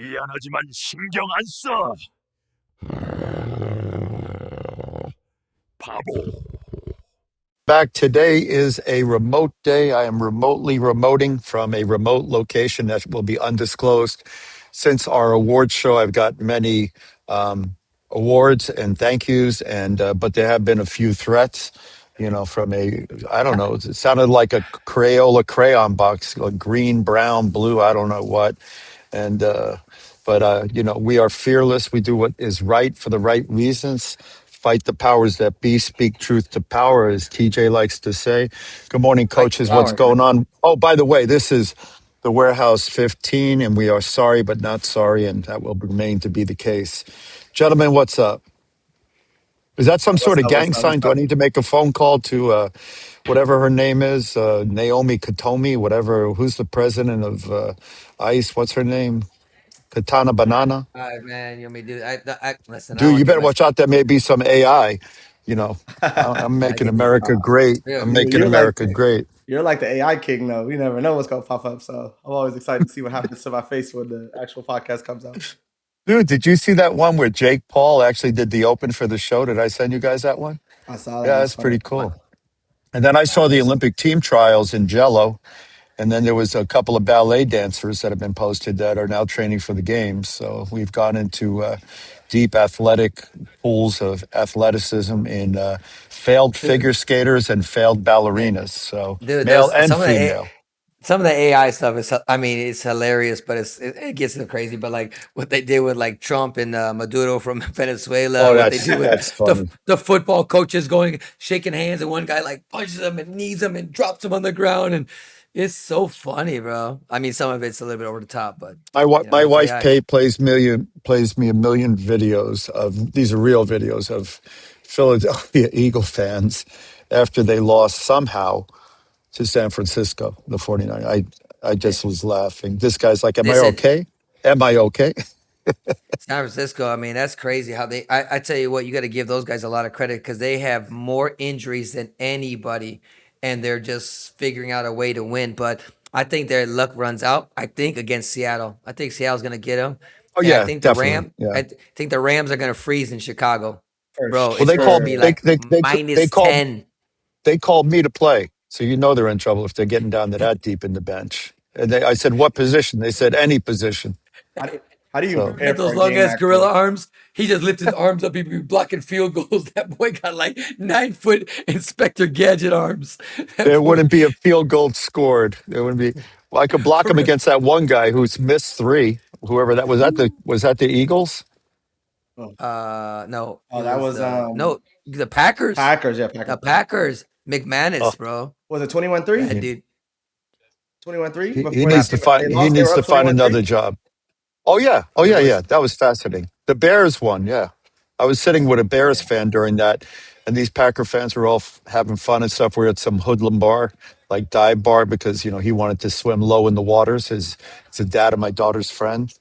미안하지만 신경 안 써. 바보. Back today is a remote day. I am remotely remoting from a remote location that will be undisclosed. Since our award show, I've got many awards and thank yous, and but there have been a few threats. From I don't know. It sounded like a Crayola crayon box, like green, brown, blue. I don't know what. And but we are fearless. We do what is right for the right reasons. Fight the powers that be. Speak truth to power, as TJ likes to say. Good morning, Fight the coaches. What's power. going on? Oh, by the way, this is the Warehouse 15, and we are sorry but not sorry, and that will remain to be the case. Gentlemen, what's up? Is that some What's sort of up? What's gang up? sign? What's Do I up? need to make a phone call to whatever her name is, Naomi Katomi, whatever? Who's the president of ICE? What's her name? Katana Banana? All right, man. You want me to do? Listen. I don't Dude, you want to get better my. watch out. There may be some AI. You know, I'm I making get you. America great. Yeah. I'm making You're like America great. you're like the AI king, though. We never know what's gonna pop up. So I'm always excited to see what happens to my face when the actual podcast comes out. Dude, did you see that one where Jake Paul actually did the open for the show? Did I send you guys that one? I saw that. Yeah, It was that's funny. pretty cool. And then I saw the Olympic team trials in Jello. And then there was a couple of ballet dancers that have been posted that are now training for the games. So we've gone into deep athletic pools of athleticism in failed Dude, figure skaters and failed ballerinas. So dude, male those and female. some of the AI stuff is. I mean, it's hilarious, but it gets crazy. But like what they did with like Trump and Maduro from Venezuela, Oh, what they do with that's funny. the football coaches going shaking hands, and one guy like punches him and knees him and drops him on the ground, and it's so funny, bro. I mean, some of it's a little bit over the top, but My that's wife AI. plays me a million videos of these are real videos of Philadelphia Eagle fans after they lost somehow to San Francisco, the 49ers. I Yeah. just was laughing. This guy's like, "Am I Listen, okay? Am I okay?" San Francisco, I mean, that's crazy how I tell you what, you got to give those guys a lot of credit because they have more injuries than anybody, and they're just figuring out a way to win. But I think their luck runs out. I think against Seattle. I think Seattle's going to get them. Oh And yeah, definitely. Yeah. I think the Rams are going to freeze in Chicago. For Bro, Well, it's they supposed to called be sure. they like they they they minus called 10. they called me to play. So you know they're in trouble if they're getting down to that deep in the bench. And I said, "What position?" They said, "Any position." How do, how do you even So prepare Got for those a long game ass gorilla actually? arms. He just lifts his arms up. He be blocking field goals. That boy got like 9 foot Inspector Gadget arms. That there boy, wouldn't be a field goal scored. There wouldn't be. Well, I could block for him real. against that one guy who's missed three. Whoever that was, that the Eagles? Oh, No, it oh, that was was no the Packers. Packers. Yeah, The Packers. Packers. Oh, McManus, bro. Was it 21-3? That he, dude. 21-3 he before needs to they find he lost. They needs were to up find 21-3. another job. Oh yeah, oh It yeah, yeah. was That was fascinating. The Bears won. Yeah, I was sitting with a Bears Yeah. fan during that, and these Packer fans were all having fun and stuff. We were at some hoodlum bar, like dive bar, because he wanted to swim low in the waters. It's the dad of my daughter's friend,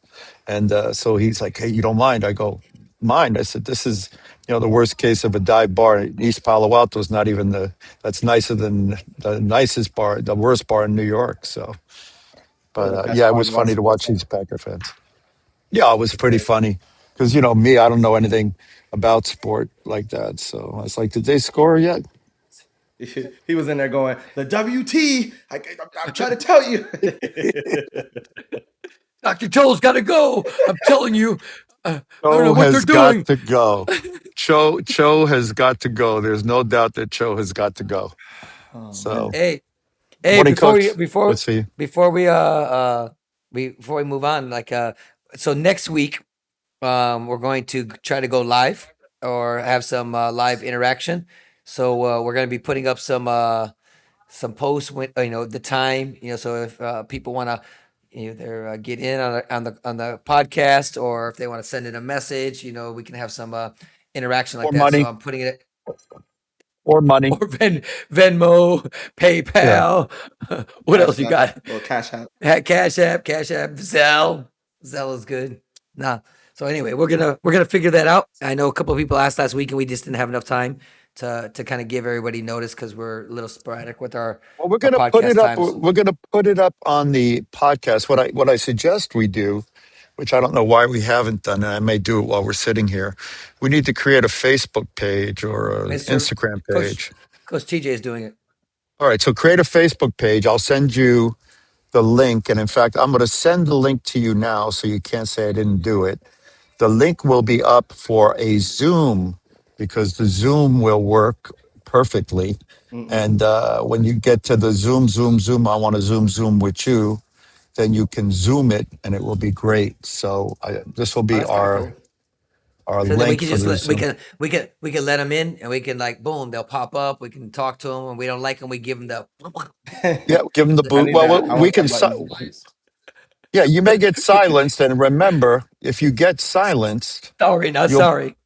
and so he's like, "Hey, you don't mind?" I go, "Mind?" I said, "This is the worst case of a dive bar. East Palo Alto is not even that's nicer than the nicest bar, the worst bar in New York." So, One of but the best yeah, it bars was of water funny to sports. watch these Packer fans. Yeah, it was For pretty sure. funny because me, I don't know anything about sport like that. So I was like, "Did they score yet?" He was in there going, the WT. I'm trying to tell you. Dr. Joe's got to go. I'm telling you. I don't know Cho what they're has got doing. to go. Cho has got to go. There's no doubt that Cho has got to go. Oh So man. Hey, hey, morning, before we coach. before Let's see. before we before we move on, like so next week we're going to try to go live or have some live interaction. So we're going to be putting up some posts when the time, so if people want to either get in on the podcast, or if they want to send in a message, we can have some interaction like Or that. So money. I'm putting it Or money. or Venmo, Yeah. PayPal. What Cash else you app. got? Little cash app. Cash App, Zelle is good. Nah. So anyway, we're gonna figure that out. I know a couple of people asked last week, and we just didn't have enough time to kind of give everybody notice because we're a little sporadic with our Well, we're our gonna put podcast it up. times. We're gonna put it up on the podcast. What I suggest we do which I don't know why we haven't done, and I may do it while we're sitting here. We need to create a Facebook page or an Mr. Instagram Coach page. Coach TJ is doing it. All right, so create a Facebook page. I'll send you the link. And in fact, I'm going to send the link to you now so you can't say I didn't do it. The link will be up for a Zoom because the Zoom will work perfectly. And when you get to the Zoom, I want to Zoom with you, then you can Zoom it and it will be great. So this will Oh, be that's kind of cool. our So then we link can for just the let Zoom. we can let them in, and we can like boom, they'll pop up. We can talk to them, and we don't like them, we give them the. Yeah, give them the I boot. need that. Well, I we want can. that button. Yeah, you may get silenced. And remember, if you get silenced, Sorry, not you'll sorry.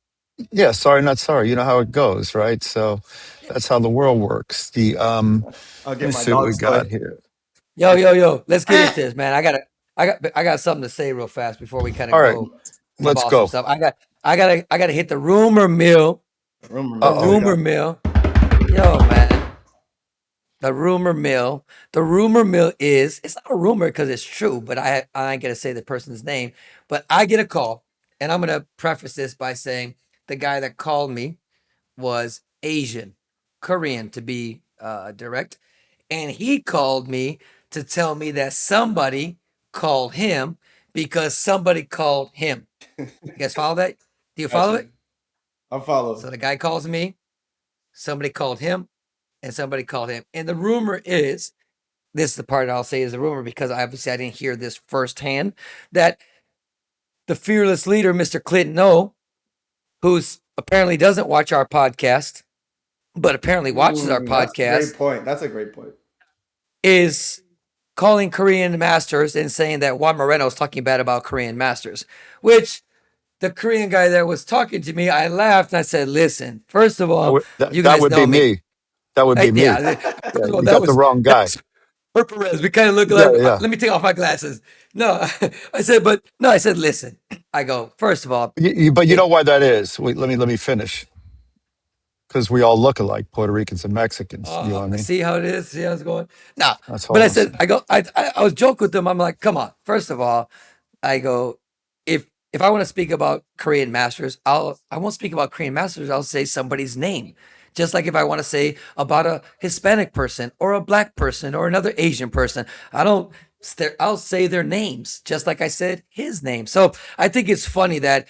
yeah, sorry, not sorry. You know how it goes, right? So that's how the world works. I'll Let get me my see what we dog's toy. got here. Yo, let's get into this, man. I got something to say real fast before we kind of All right, go let's about some go. stuff. I gotta hit the rumor mill. Rumor The Uh mill. Here we oh. rumor go. mill. Yo, man. The rumor mill. The rumor mill is it's not a rumor because it's true, but I ain't gonna say the person's name. But I get a call, and I'm gonna preface this by saying the guy that called me was Asian, Korean to be direct, and he called me to tell me that somebody called him because somebody called him. You guys follow that? Do you follow Gotcha. it? I'm following. So the guy calls me, somebody called him, and somebody called him. And the rumor is this is the part I'll say is a rumor because obviously I didn't hear this firsthand that the fearless leader, Mr. Clinton O, who's apparently doesn't watch our podcast, but apparently watches our That's a great podcast, point. That's a great point. is calling Korean masters and saying that Juan Moreno is talking bad about Korean masters, which the Korean guy that was talking to me, I laughed and I said, listen, first of all, you That guys would know be me. me. That would be me. Yeah, Yeah, first of all, you got the wrong that guy. was for Perez. We kind of look Yeah, like, yeah. let me take off my glasses. No, I said, but no, I said, listen, I go, first of all, But you it, know why that is? Wait, let me finish. Because we all look alike, Puerto Ricans and Mexicans. You know what I mean? see how it is, see how it's going. No, That's but all I I'm said, saying. I go, I was joking with them. I'm like, come on, first of all, I go, if I want to speak about Korean masters, I won't speak about Korean masters. I'll say somebody's name. Just like if I want to say about a Hispanic person or a black person or another Asian person, I don't. I'll say their names, just like I said his name. So I think it's funny that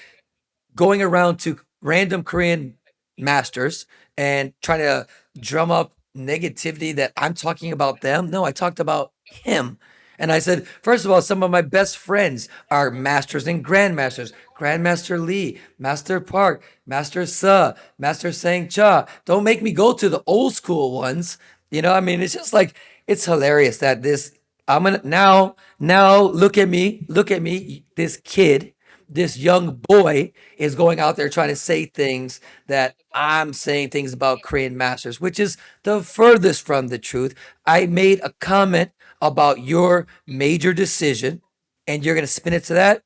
going around to random Korean masters and trying to drum up negativity that I'm talking about them. No, I talked about him. And I said, first of all, some of my best friends are masters and grandmasters. Grandmaster Lee, Master Park, Master Suh, Master Sang Cha. Don't make me go to the old school ones. You know, I mean, it's just like, it's hilarious that I'm gonna now look at me, this kid, this young boy is going out there trying to say things that I'm saying things about Korean masters, which is the furthest from the truth. I made a comment about your major decision, and you're going to spin it to that.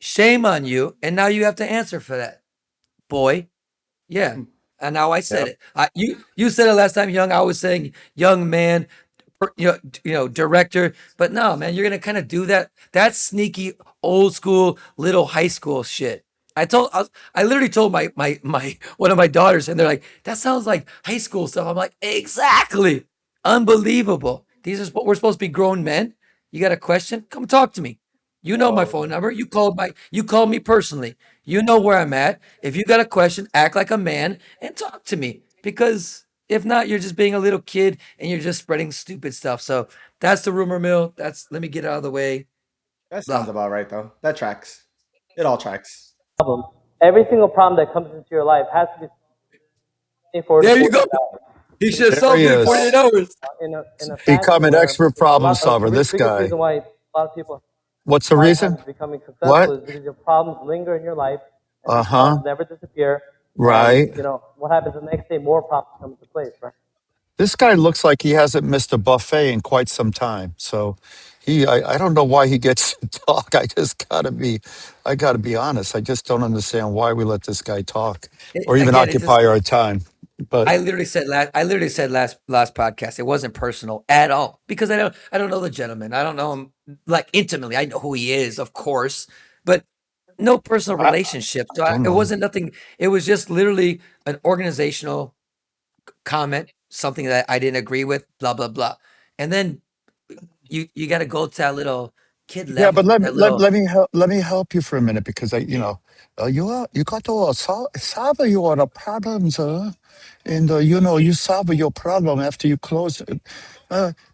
Shame on you. And now you have to answer for that, boy. Yeah. And now I said Yep. it. You said it last time, young. I was saying young man, director. But no, man, you're gonna kind of do that. That sneaky old school little high school shit. I literally told my one of my daughters, and they're like, "That sounds like high school stuff." I'm like, "Exactly, unbelievable. These are we're supposed to be grown men. You got a question? Come talk to me. You know my phone Oh, number. You called me personally. You know where I'm at. If you got a question, act like a man and talk to me. Because if not, you're just being a little kid and you're just spreading stupid stuff. So that's the rumor mill. Let me get it out of the way. that sounds Blah. about right though. That tracks. It all tracks. Problem. Every single problem that comes into your life has to be 24 to There you go. 48 hours. He So should you have There he solved it in is. 48 hours. in a fashion Become an where expert a problem lot of solver. This biggest guy. reason why a lot of people What's the hard reason? times becoming successful What? is because your problems linger in your life and Uh these huh. problems never disappear. And Right. what happens the next day, more problems come into place, right? This guy looks like he hasn't missed a buffet in quite some time. So I don't know why he gets to talk. I gotta be honest. I just don't understand why we let this guy talk or even Again, it's just occupy our time. But I literally said last podcast it wasn't personal at all because I don't know the gentleman. I don't know him like intimately. I know who he is, of course, but no personal I relationship. So don't it know. wasn't nothing. It was just literally an organizational comment, something that I didn't agree with, blah blah blah. And then you got to go to that little kid Yeah, but level, that little. let me help you for a minute because you got to solve your problems, and you solve your problem after you close.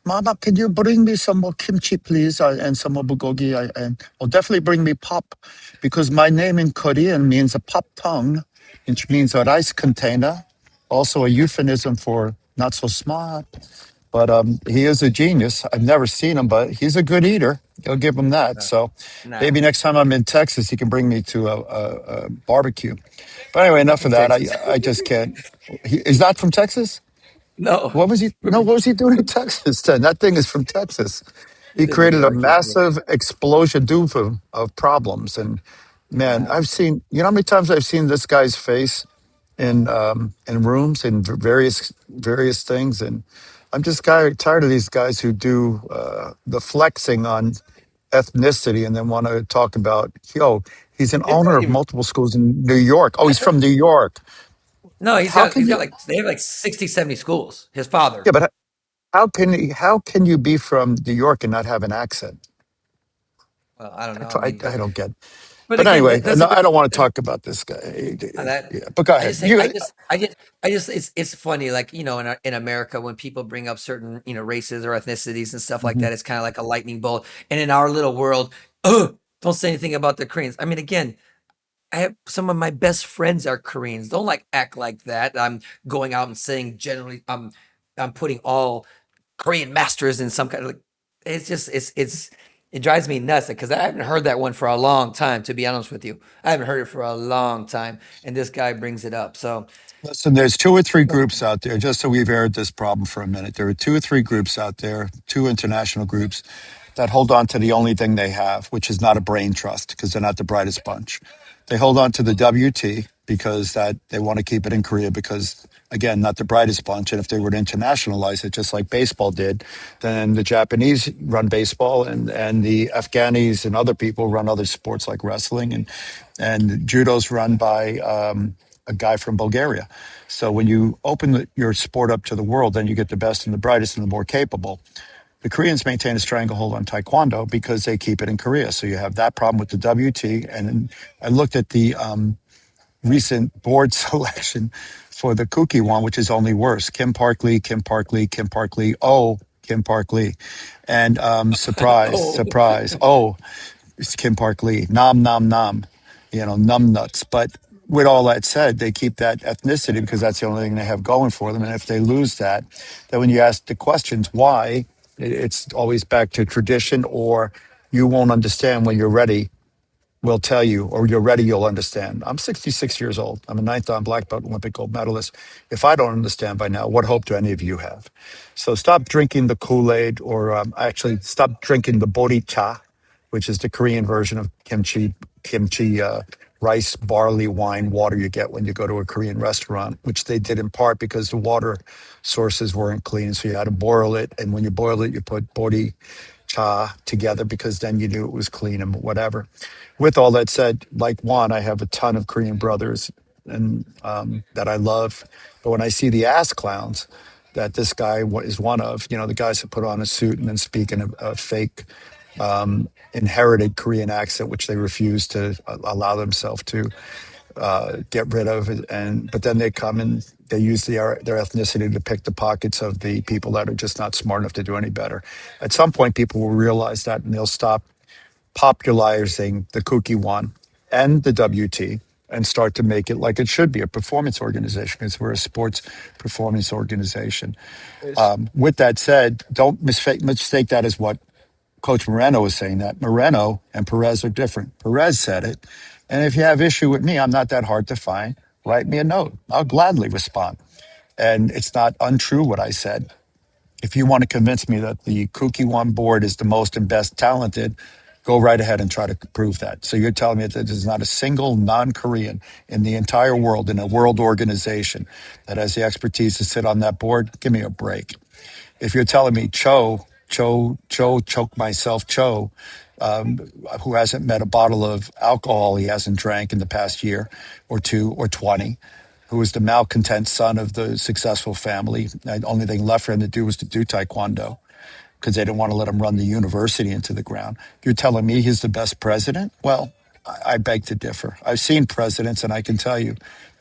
Mama, can you bring me some more kimchi, please, and some more bulgogi, and definitely bring me pop, because my name in Korean means a pop tongue, which means a rice container, also a euphemism for not so smart. But he is a genius. I've never seen him, but he's a good eater. I'll give him that. Uh, So nah, maybe next time I'm in Texas, he can bring me to a barbecue. But anyway, not enough from of that. Texas. I just can't. Is that from Texas? No, What was he? No, from what was he doing in Texas then? That thing is from Texas. he He lives in New created a York usually. massive explosion of problems. And man, Nah. I've seen, how many times I've seen this guy's face in rooms in various things. And I'm just tired of these guys who do the flexing on ethnicity and then want to talk about, he's an It's owner not of even. multiple schools in New York. Oh, he's from New York. No, How can he's got you? like they have like 60, 70 schools. His father. Yeah, but how can you be from New York and not have an accent? Well, I don't know. I mean, I don't get. but But again, anyway, that's a no, I don't different. want to talk about this guy. That Yeah, but go I ahead. just think You I just it's funny like in America when people bring up certain races or ethnicities and stuff like Mhm. that it's kind of like a lightning bolt and in our little world don't say anything about the Koreans. I mean again I have some of my best friends are Koreans. Don't like act like that. I'm going out and saying generally I'm putting all Korean masters in some kind of like it's just it drives me nuts because I haven't heard that one for a long time, to be honest with you. I haven't heard it for a long time, and this guy brings it up. So Listen, there's two or three groups out there, just so we've aired this problem for a minute. There are two or three groups out there, two international groups that hold on to the only thing they have, which is not a brain trust because they're not the brightest bunch. They hold on to the WT because that they want to keep it in Korea because again, not the brightest bunch. And if they were to internationalize it, just like baseball did, then the Japanese run baseball and the Afghanis and other people run other sports like wrestling and judo's run by a guy from Bulgaria. So when you open your sport up to the world, then you get the best and the brightest and the more capable. The Koreans maintain a stranglehold on taekwondo because they keep it in Korea. So you have that problem with the WT. And then I looked at the recent board selection for the Kukkiwon, which is only worse. Kim Park Lee, Kim Park Lee, Kim Park Lee. Oh, Kim Park Lee. And surprise, oh surprise. Oh, it's Kim Park Lee. Nom, nom, nom. Numb nuts. But with all that said, they keep that ethnicity because that's the only thing they have going for them. And if they lose that, then when you ask the questions why, it's always back to tradition or you won't understand when you're ready will tell you, or you're ready, you'll understand. I'm 66 years old. I'm a ninth on black belt Olympic gold medalist. If I don't understand by now, what hope do any of you have? So stop drinking the Kool-Aid, or actually stop drinking the boricha, which is the Korean version of kimchi, rice, barley, wine, water you get when you go to a Korean restaurant, which they did in part because the water sources weren't clean. So you had to boil it. And when you boil it, you put bori cha together because then you knew it was clean and whatever. With all that said, like Juan, I have a ton of Korean brothers and that I love. But when I see the ass clowns that this guy is one of, the guys that put on a suit and then speak in a fake inherited Korean accent, which they refuse to allow themselves to get rid of, but then they come and they use their ethnicity to pick the pockets of the people that are just not smart enough to do any better. At some point, people will realize that and they'll stop popularizing the Kukkiwon and the WT and start to make it like it should be a performance organization because we're a sports performance organization. It's, With that said, don't mistake that as what Coach Moreno was saying that. Moreno and Perez are different. Perez said it. And if you have issue with me, I'm not that hard to find. Write me a note. I'll gladly respond. And it's not untrue what I said. If you want to convince me that the Kukkiwon board is the most and best talented, Go right ahead and try to prove that. So you're telling me that there's not a single non-Korean in the entire world, in a world organization, that has the expertise to sit on that board? Give me a break. If you're telling me choke myself, who hasn't met a bottle of alcohol he hasn't drank in the past year or two or 20, who was the malcontent son of the successful family, the only thing left for him to do was to do taekwondo because they didn't want to let him run the university into the ground. You're telling me he's the best president? Well, I beg to differ. I've seen presidents, and I can tell you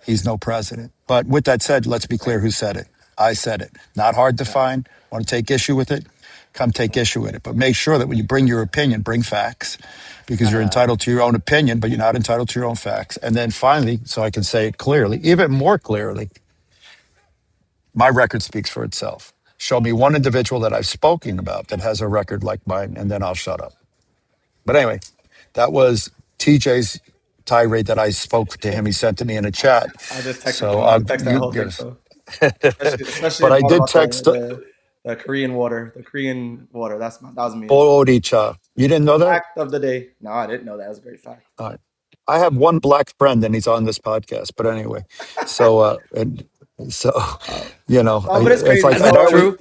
he's no president. But with that said, let's be clear who said it. I said it. Not hard to find. Want to take issue with it? Come take issue with it. But make sure that when you bring your opinion, bring facts, because you're entitled to your own opinion, but you're not entitled to your own facts. And then finally, so I can say it clearly, even more clearly, my record speaks for itself. Show me one individual that I've spoken about that has a record like mine, and then I'll shut up. But anyway, that was TJ's tirade that I spoke to him. He sent to me in a chat. I just texted So him. I just texted that whole thing. yes. So especially But I about did text the Korean water. The Korean water. That was me. Boricha. You didn't know that? Fact of the day. No, I didn't know that. That was a great fact. All right. I have one black friend, and he's on this podcast. But anyway, so so But it's it's crazy. like That's I not know true.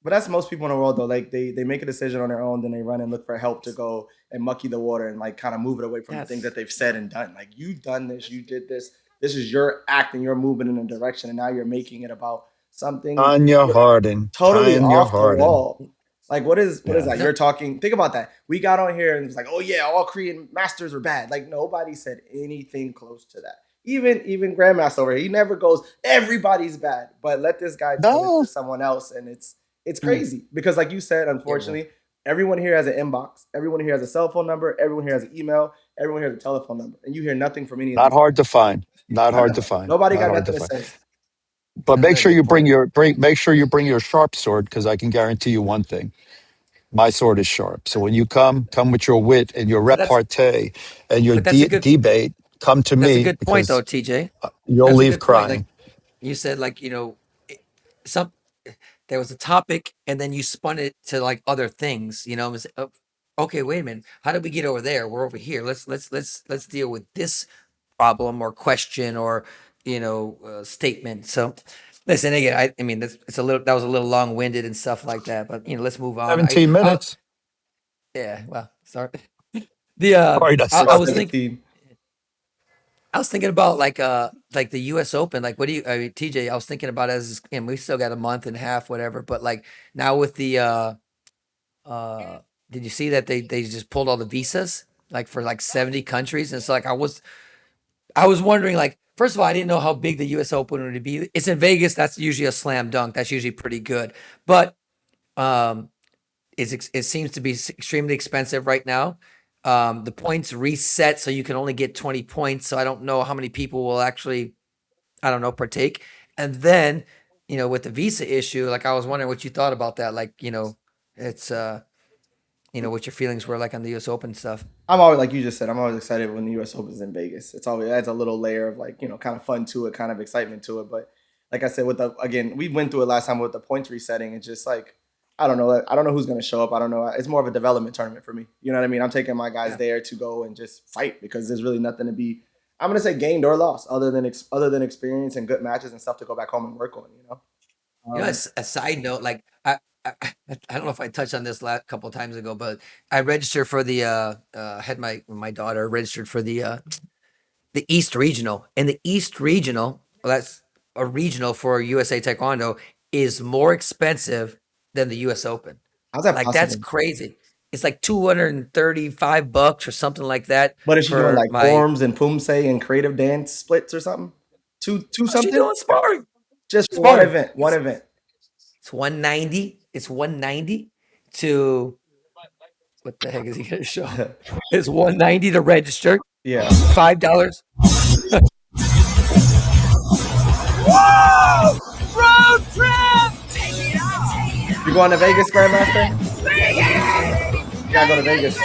But that's most people in the world though. Like they make a decision on their own, then they run and look for help to go and mucky the water and like kind of move it away from the things that they've said and done. Like you've done this, you did this. This is your act and you're moving in a direction, and now you're making it about something Tanya Harding. totally Tanya off the Harding. wall. Like what is Yeah. that? You're talking. Think about that. We got on here and it's like, oh yeah, all Korean masters are bad. Like nobody said anything close to that. Even Grandmaster over here, he never goes, everybody's bad. But let this guy tell it No. to someone else, and it's crazy because, like you said, unfortunately, everyone here has an inbox. Everyone here has a cell phone number. Everyone here has an email. Everyone here has a telephone number, and you hear nothing from any of Not them. hard to find. Not hard to find. Nobody Not got hard nothing to find. say. But make Another sure good you bring point. make sure you bring your sharp sword, because I can guarantee you one thing: my sword is sharp. So when you come with your wit and your But that's repartee and your but that's a good debate. Come to that's a me, good point though, because TJ. you'll That's a leave good point. Like crying. you said, like some there was a topic, and then you spun it to like other things. It was, okay, wait a minute. How did we get over there? We're over here. Let's deal with this problem or question or statement. So listen again. I mean, that was a little long winded and stuff like that. But let's move on. 17 minutes. Yeah. Well, sorry. The Sorry, that's I was sorry. thinking. I was thinking about like the U.S. Open. Like, what do you, TJ? I was thinking about and we still got a month and a half, whatever. But like now with the did you see that they just pulled all the visas like for like 70 countries? And it's like I was wondering, like, first of all, I didn't know how big the U.S. Open would be. It's in Vegas. That's usually a slam dunk. That's usually pretty good. But it seems to be extremely expensive right now. The points reset, so you can only get 20 points. So I don't know how many people will actually, I don't know, partake. And then, with the visa issue, like I was wondering what you thought about that. Like, it's what your feelings were like on the U.S. Open stuff. I'm always, like you just said, I'm always excited when the U.S. Open's in Vegas. It's always adds a little layer of like kind of fun to it, kind of excitement to it. But like I said, we went through it last time with the points resetting. It's just like I don't know who's gonna show up. I don't know. It's more of a development tournament for me. You know what I mean? I'm taking my guys there to go and just fight because there's really nothing to be. I'm gonna say gained or lost other than experience and good matches and stuff to go back home and work on. As a side note, like I don't know if I touched on this last couple of times ago, but I registered for the had my daughter registered for the East Regional, and the East Regional, well, that's a regional for USA Taekwondo, is more expensive than the US Open. How's that Like possible? that's crazy. It's like $235 or something like that. But is she doing for like my forms and pumse and creative dance splits or something? Two She something? doing sparring. Just for one Sparring. event. One event. It's 190. It's 190 to what the heck is he gonna show? It's 190 to register. Yeah. $5. Whoa! Road trip! You going to Vegas, Grandmaster? You gotta go to Vegas.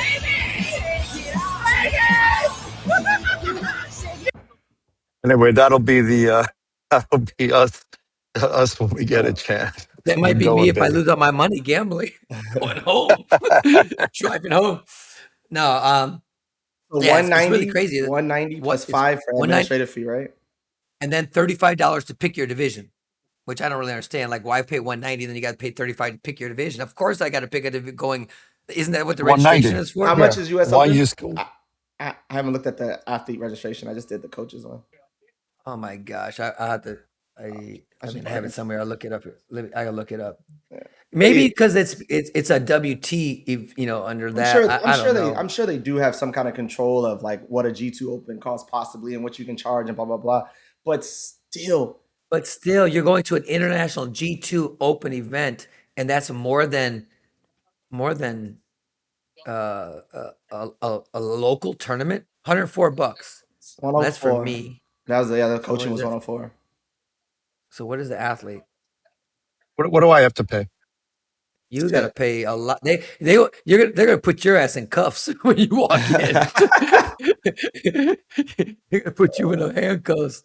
Anyway, that'll be that'll be us when we get a chance. That We might can be go me in if I Vegas. lose all my money gambling. Going home. Driving home. No, So yeah, it's really crazy. 190 What plus it's 5 for 190 administrative fee, right? and then $35 to pick your division, which I don't really understand. Like, why pay 190 and then you got to pay 35 to pick your division? Of course, I got to pick a division going. Isn't that what the registration 190. is for? How much is US Why Open? you just I haven't looked at the athlete registration. I just did the coaches one. Oh my gosh, I have to. I should mean, I have it probably- somewhere. I'll look it up. I gotta look it up. Yeah. Maybe Hey, because it's a WT, under I'm that. sure. I don't know. I'm sure they do have some kind of control of like what a G2 Open costs possibly and what you can charge and blah blah blah. But still, But still, you're going to an international G2 Open event, and that's more than a local tournament. $104. That's for 104. me. That was the other So what coaching is was that? 104. So what is the athlete? what do I have to pay? You got to pay a lot. They're gonna put your ass in cuffs when you walk in. They're gonna put you in the handcuffs.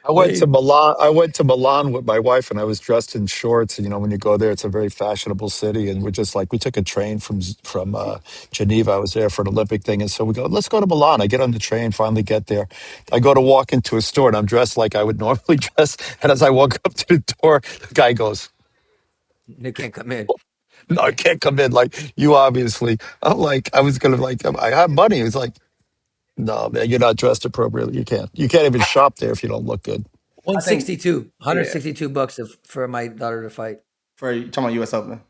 I went to They Milan. I went to Milan with my wife, and I was dressed in shorts. And when you go there, it's a very fashionable city. And we took a train from Geneva. I was there for an Olympic thing, and so we go. Let's go to Milan. I get on the train, finally get there. I go to walk into a store, and I'm dressed like I would normally dress. And as I walk up to the door, the guy goes, they can't come in. "No, I can't come in. Like you, obviously." I'm like, I was gonna like, I have money. He was like, "No, man, you're not dressed appropriately. You can't. You can't even shop there if you don't look good." I think 162, yeah, $162 for my daughter to fight for you talking about US Open.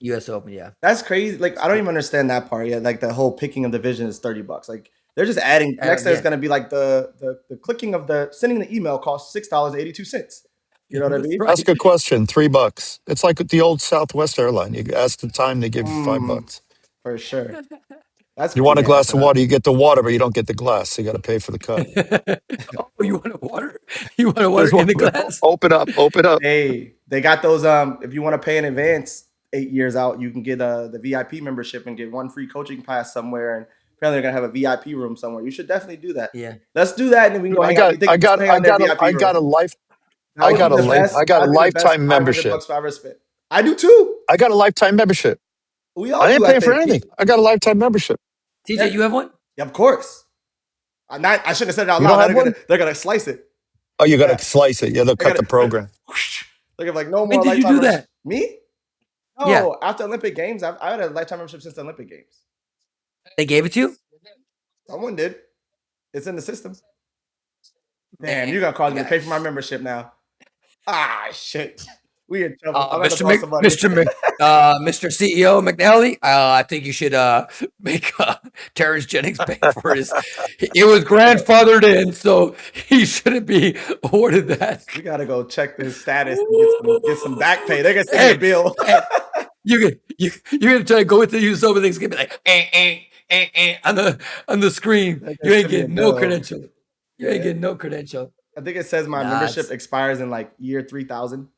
U.S. Open. Yeah, That's crazy. Like I don't even understand that part yet. Like the whole picking of division is $30. Like they're just adding. Next, there's yeah. gonna be like the clicking of the sending the email costs $6.82. You know what I That's mean? right. Ask a question, $3. It's like the old Southwest airline. You ask the time, they give you Mm, $5. for sure. That's You want a pretty glass of asinine. water, you get the water, but you don't get the glass. So you got to pay for the cup. Oh, you want a water? You want a water There's in one. the glass? Open up, open up. Hey, they got those. If you want to pay in advance 8 years out, you can get the VIP membership and get one free coaching pass somewhere. And apparently, they're gonna have a VIP room somewhere. You should definitely do that. Yeah. Let's do that, and then we can go I hang out. got, You think I we should got, hang out I in their got a, VIP I room? got a life, That would be the I best. got a That would be the best lifetime membership. $500 I've ever spent. I do too. I got a lifetime membership. We I all ain't do, I paying for think. anything. I got a lifetime membership. TJ, you have one? Yeah, of course. I shouldn't have said it out You loud. don't have one? They're gonna slice it. Oh, you got Yeah, to slice it. Yeah, they'll they cut got the to. program. They're gonna be like no When more did you lifetime do membership. that? Me? Yeah, No, after Olympic Games, I had a lifetime membership since the Olympic Games. they gave it to you. Someone did. It's in the system. Damn, Man, you're gonna cause you me to got pay for my membership now. Ah, shit. We in trouble. I'm gonna have to Mr. call somebody. Mr. CEO McNally. I think you should make Terrence Jennings pay for his. It was grandfathered in, so he shouldn't be awarded that. We gotta go check the status and get some back pay. They're gonna send me a Hey, bill. hey, you're gonna try to go into the use over things. Gonna be like on the screen. They're You gonna ain't send me a getting no bill. credential. You ain't Yeah. getting no credential. I think it says my Nah, membership expires in like year 3000.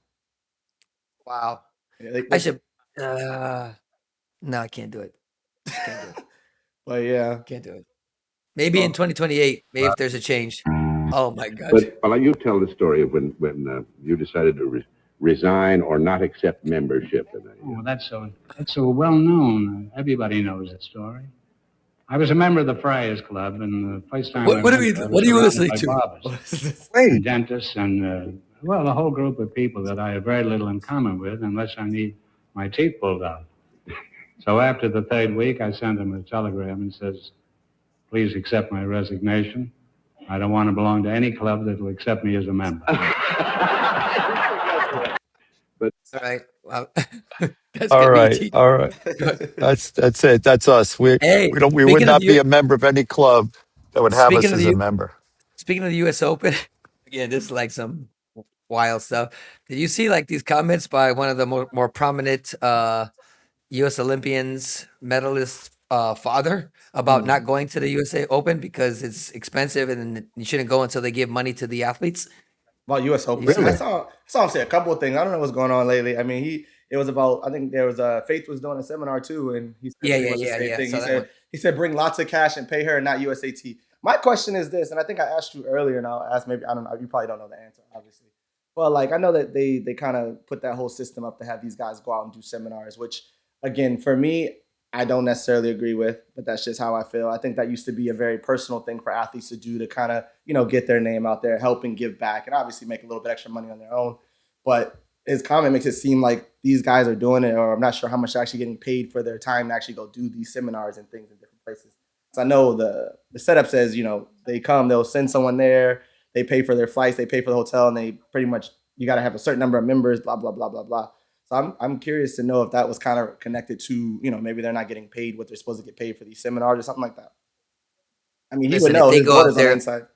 wow. Yeah, I should. No, I can't do it. Can't do it. but yeah. Can't do it. Maybe in 2028. Maybe if there's a change. Oh my gosh. But you tell the story of when you decided to resign or not accept membership. Oh, that's so well known. Everybody knows that story. I was a member of the Friars Club, and the first time I What are went we? there, I What was are you surrounded listening by to? barbers What is this? and Wait, dentists, and well, a whole group of people that I have very little in common with, unless I need my teeth pulled out. So after the third week, I sent him a telegram and says, "Please accept my resignation. I don't want to belong to any club that will accept me as a member." All right. Wow. That's all getting right, ET. all right. That's it. That's us. Hey, We would speaking of not be you, a member of any club that would have speaking us of as the a U- member. speaking of the U.S. Open, again, this is like some wild stuff. Did you see like these comments by one of the more prominent U.S. Olympians, medalist father about not going to the USA Open because it's expensive and you shouldn't go until they give money to the athletes? About U.S. Did you Open. see I Really? that? saw him say a couple of things. I don't know what's going on lately. I mean, it was about. I think there was Faith was doing a seminar too, and he said pretty much the same thing. Saw that one. He said bring lots of cash and pay her, and not USAT. My question is this, and I think I asked you earlier, and I'll ask maybe I don't know. You probably don't know the answer, obviously. Well, like I know that they kind of put that whole system up to have these guys go out and do seminars, which again for me, I don't necessarily agree with, but that's just how I feel. I think that used to be a very personal thing for athletes to do to kind of, get their name out there, help and give back, and obviously make a little bit extra money on their own. But his comment makes it seem like these guys are doing it, or I'm not sure how much they're actually getting paid for their time to actually go do these seminars and things in different places. So I know the setup says, they come, they'll send someone there, they pay for their flights, they pay for the hotel, and they pretty much, you got to have a certain number of members, blah, blah, blah, blah, blah. So I'm curious to know if that was kind of connected to, maybe they're not getting paid what they're supposed to get paid for these seminars or something like that. I mean, he would Listen, if know. they His go up daughter's on the there, inside.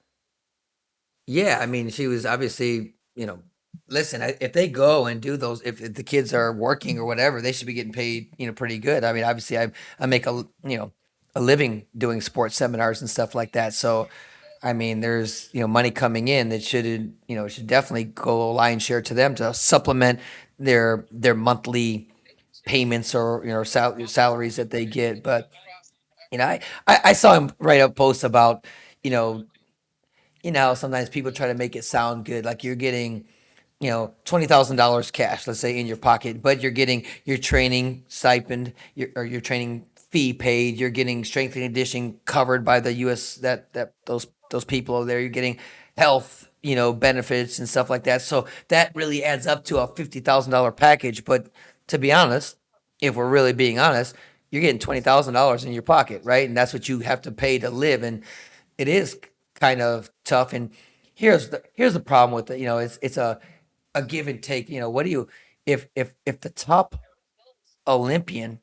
yeah, I mean, she was obviously, listen, if they go and do those, if the kids are working or whatever, they should be getting paid, pretty good. I mean, obviously, I make a living doing sports seminars and stuff like that. So, I mean, there's money coming in that should definitely go a lion's share to them to supplement their monthly payments or salaries that they get. But I saw him write a post about you know how sometimes people try to make it sound good, like you're getting $20,000 cash, let's say, in your pocket, but you're getting your training stipend, or your training fee paid. You're getting strength and conditioning covered by the U.S. that those people over there. You're getting health, benefits and stuff like that. So that really adds up to a $50,000 package. But to be honest, if we're really being honest, you're getting $20,000 in your pocket, right? And that's what you have to pay to live. And it is kind of tough. And here's the problem with it. It's a give and take. What do you if the top Olympian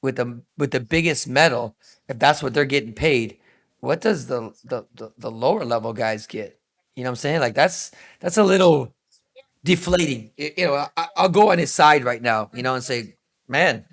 with the biggest medal, if that's what they're getting paid, what does the lower level guys get? You know what I'm saying? Like that's a little deflating. I'll go on his side right now, and say, man,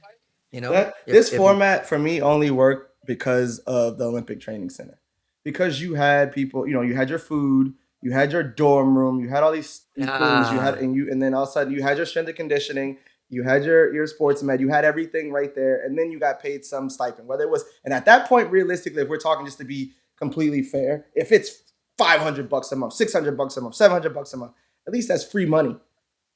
This if format for me only worked because of the Olympic Training Center. Because you had people, you had your food, you had your dorm room, you had all these things, you had, and then all of a sudden you had your strength and conditioning, you had your sports med, you had everything right there, and then you got paid some stipend. Whether it was, and at that point, realistically, if we're talking just to be completely fair, if it's $500 a month, $600 a month, $700 a month, at least that's free money.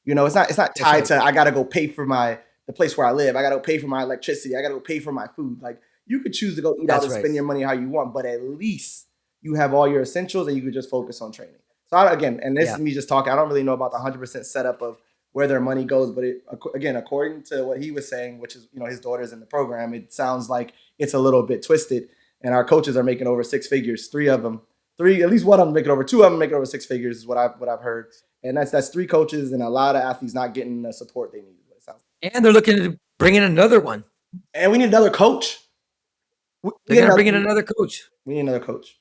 It's not tied to I gotta go pay for the place where I live. I gotta go pay for my electricity. I gotta go pay for my food. Like you could choose to go eat out That's and right. spend your money how you want, but at least you have all your essentials and you could just focus on training. So again, and this Yeah. is me just talking. I don't really know about the 100% setup of where their money goes, but again, according to what he was saying, which is his daughter's in the program, it sounds like it's a little bit twisted. And our coaches are making over six figures. At least one of them making over, two of them making over six figures is what I've heard. And that's three coaches and a lot of athletes not getting the support they need. Is what it sounds like. And they're looking to bring in another one. And we need another coach. They're going to bring in another coach. We need another coach.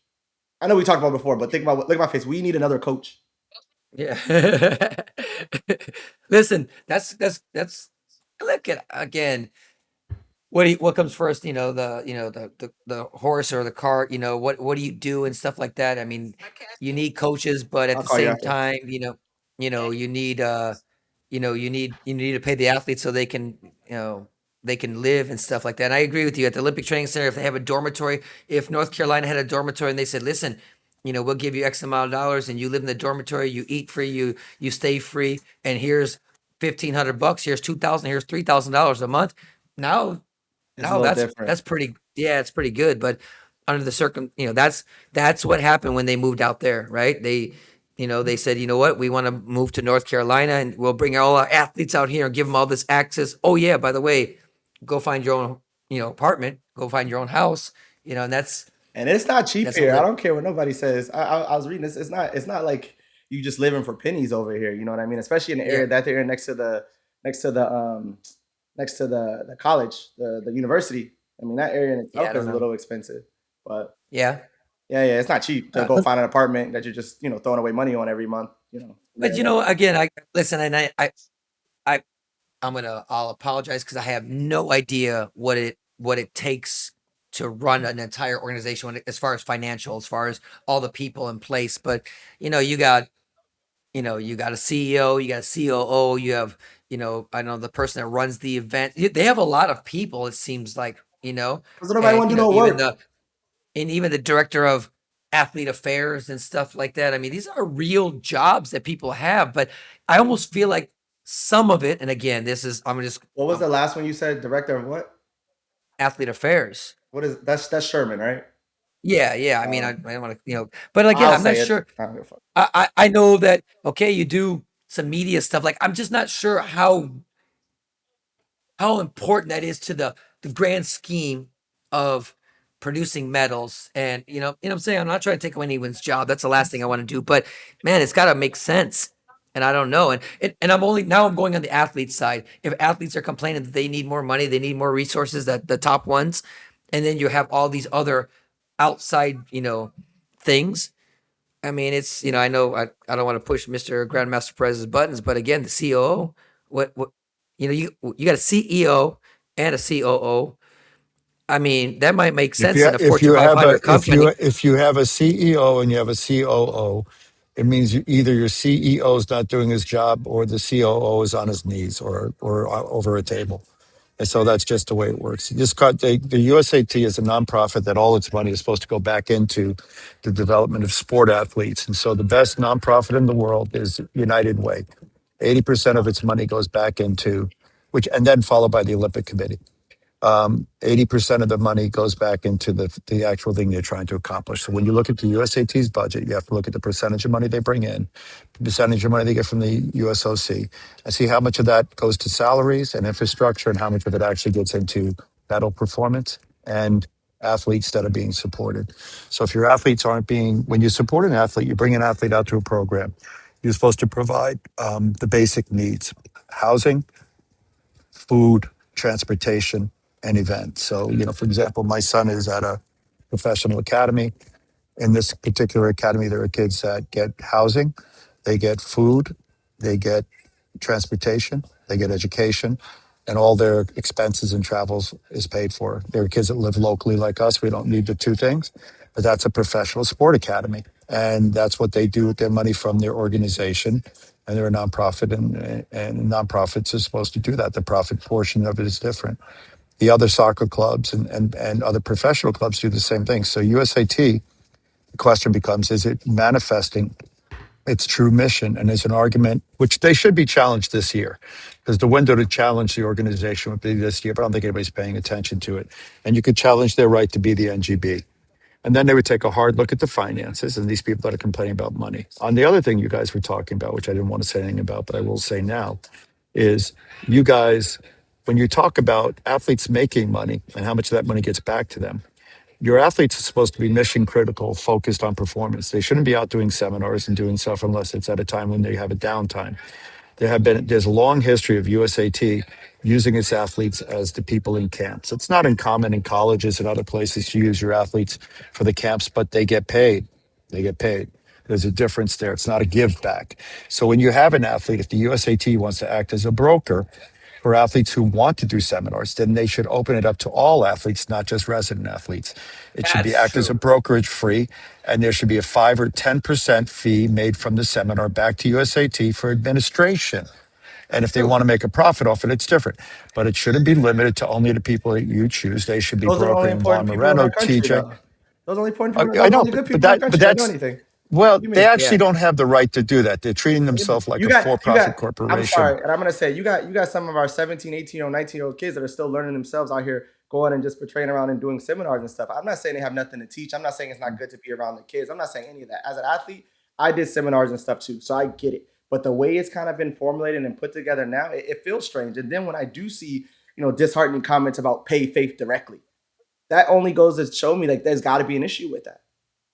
I know we talked about it before, but look at my face. We need another coach. Yeah. Listen, that's look at again. What comes first? The horse or the cart. What do you do and stuff like that. I mean, you need coaches, but at I'll the call you same after. time, you need to pay the athletes so they can live and stuff like that. And I agree with you. At the Olympic Training Center, if they have a dormitory, if North Carolina had a dormitory and they said, listen, we'll give you X amount of dollars and you live in the dormitory, you eat free, you stay free, and here's $1,500, here's $2,000, here's $3,000 a month. Now It's a little different. that's pretty, yeah, it's pretty good. But under the that's what happened when they moved out there, right? They said, you know what, we want to move to North Carolina and we'll bring all our athletes out here and give them all this access. Oh yeah, by the way, go find your own, apartment, go find your own house, and And it's not cheap That's here. what I it- don't care what nobody says. I was reading this. It's not like you just living for pennies over here. You know what I mean? Especially in the area that they're in next to the college, the university. I mean, that area in Yeah, I itself don't is a know. little expensive. But yeah. yeah, it's not cheap to go find an apartment that you're just throwing away money on every month. But again, I listen, and I'll apologize because I have no idea what it takes to run an entire organization as far as financial, as far as all the people in place. But you got a CEO, you got a COO, you have I know the person that runs the event. They have a lot of people. It seems like because nobody want to do no even work. even the director of athlete affairs and stuff like that. I mean, these are real jobs that people have, but I almost feel like some of it, and again, I'm just What was the last one you said? Director of what? athlete affairs. What is that's Sherman, right? Yeah. I mean, I don't want to, but again, I'll I'm not say it. sure. I don't give a fuck. I know that, okay, you do some media stuff. Like, I'm just not sure how important that is to the grand scheme of producing medals. And what I'm saying, I'm not trying to take away anyone's job. That's the last thing I want to do. But man, it's got to make sense. And I don't know. And I'm going on the athlete side. If athletes are complaining that they need more money, they need more resources, that the top ones, and then you have all these other outside, things. I mean, it's I know I don't want to push Mr. Grandmaster Perez's buttons, but again, the COO, what you got a CEO and a COO. I mean, that might make If sense you in a if Fortune you have a 500 company. if you have a CEO and you have a COO, it means either your CEO is not doing his job or the COO is on his knees or over a table. And so that's just the way it works. The USAT is a nonprofit that all its money is supposed to go back into the development of sport athletes. And so the best nonprofit in the world is United Way. 80% of its money goes back into which, and then followed by the Olympic Committee. 80% of the money goes back into the actual thing they're trying to accomplish. So when you look at the USAT's budget, you have to look at the percentage of money they bring in, the percentage of money they get from the USOC, and see how much of that goes to salaries and infrastructure and how much of it actually gets into medal performance and athletes that are being supported. So if your athletes when you support an athlete, you bring an athlete out to a program, you're supposed to provide the basic needs: housing, food, transportation, and events. So, for example, my son is at a professional academy. In this particular academy, there are kids that get housing, they get food, they get transportation, they get education, and all their expenses and travels is paid for. There are kids that live locally like us. We don't need the two things, but that's a professional sport academy. And that's what they do with their money from their organization. And they're a nonprofit, and nonprofits are supposed to do that. The profit portion of it is different. The other soccer clubs and other professional clubs do the same thing. So USAT, the question becomes, is it manifesting its true mission? And there's an argument, which they should be challenged this year, because the window to challenge the organization would be this year, but I don't think anybody's paying attention to it. And you could challenge their right to be the NGB. And then they would take a hard look at the finances and these people that are complaining about money. On the other thing you guys were talking about, which I didn't want to say anything about, but I will say now, is you guys, when you talk about athletes making money and how much of that money gets back to them, your athletes are supposed to be mission critical, focused on performance. They shouldn't be out doing seminars and doing stuff unless it's at a time when they have a downtime. There's a long history of USAT using its athletes as the people in camps. It's not uncommon in colleges and other places to use your athletes for the camps, but they get paid. They get paid. There's a difference there. It's not a give back. So when you have an athlete, if the USAT wants to act as a broker for athletes who want to do seminars, then they should open it up to all athletes, not just resident athletes. It should be That's act as a true. brokerage free, and there should be a 5 or 10% fee made from the seminar back to USAT for administration. And if they True. want to make a profit off it, it's different. But it shouldn't be limited to only the people that you choose. They should be Those are the only brokering Juan important people in Moreno, our country, TJ. though. Those are the only important people. I Those are the know, only good but people in our country that know that's anything. well, You they mean? actually Yeah. don't have the right to do that. They're treating themselves like You a got, you for-profit got. I'm corporation. sorry, and I'm gonna say you got some of our 17, 18, or 19-year-old kids that are still learning themselves out here, going and just portraying around and doing seminars and stuff. I'm not saying they have nothing to teach. I'm not saying it's not good to be around the kids. I'm not saying any of that. As an athlete, I did seminars and stuff too, so I get it. But the way it's kind of been formulated and put together now, it feels strange. And then when I do see, disheartening comments about pay faith directly, that only goes to show me like there's got to be an issue with that.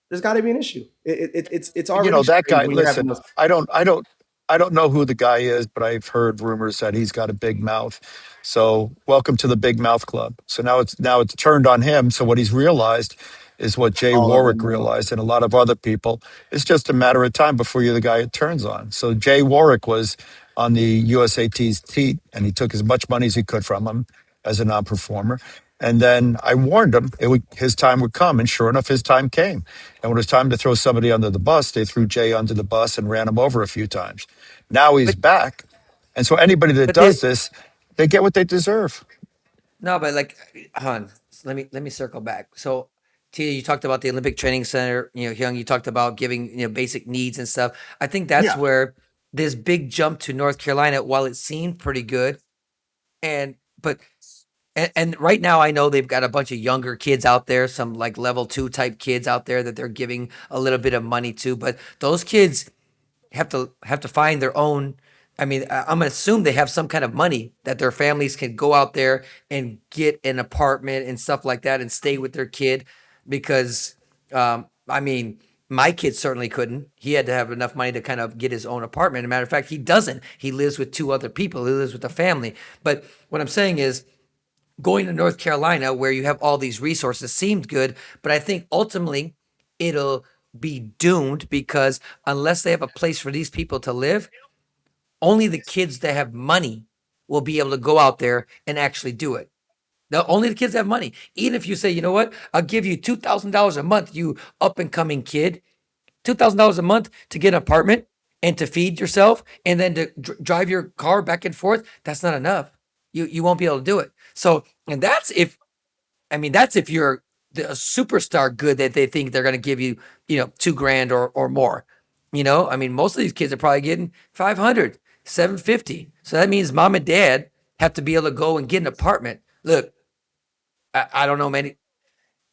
There's got to be an issue. It's already That strange guy, when you're having listen, those. I don't know who the guy is, but I've heard rumors that he's got a big mouth. So welcome to the big mouth club. So now it's turned on him. So what he's realized is what Jay All of them Warwick know. realized and a lot of other people. It's just a matter of time before you're the guy it turns on. So Jay Warwick was on the USAT's teat and he took as much money as he could from him as a non-performer. And then I warned him his time would come, and sure enough, his time came. And when it was time to throw somebody under the bus, they threw Jay under the bus and ran him over a few times. Now he's But back, and so anybody that but there does this, they get what they deserve. no, but like, hon, let me circle back. So Tia, you talked about the Olympic Training Center, Hyung, you talked about giving, basic needs and stuff. I think that's Yeah, where this big jump to North Carolina, while it seemed pretty good, and but And right now I know they've got a bunch of younger kids out there, some like level 2 type kids out there that they're giving a little bit of money to, but those kids have to find their own. I mean, I'm gonna assume they have some kind of money that their families can go out there and get an apartment and stuff like that and stay with their kid because I mean, my kid certainly couldn't. He had to have enough money to kind of get his own apartment. As a matter of fact, he doesn't. He lives with 2 other people. He lives with a family. But what I'm saying is going to North Carolina where you have all these resources seemed good, but I think ultimately it'll be doomed because unless they have a place for these people to live, only the kids that have money will be able to go out there and actually do it. Now, only the kids that have money. Even if you say, you know what, I'll give you $2,000 a month, you up and coming kid, $2,000 a month to get an apartment and to feed yourself and then to drive your car back and forth. That's not enough. You won't be able to do it. So, and that's if you're the superstar good that they think they're going to give you, $2,000 or more. I mean, most of these kids are probably getting 500, 750. So that means mom and dad have to be able to go and get an apartment. Look, I don't know, man.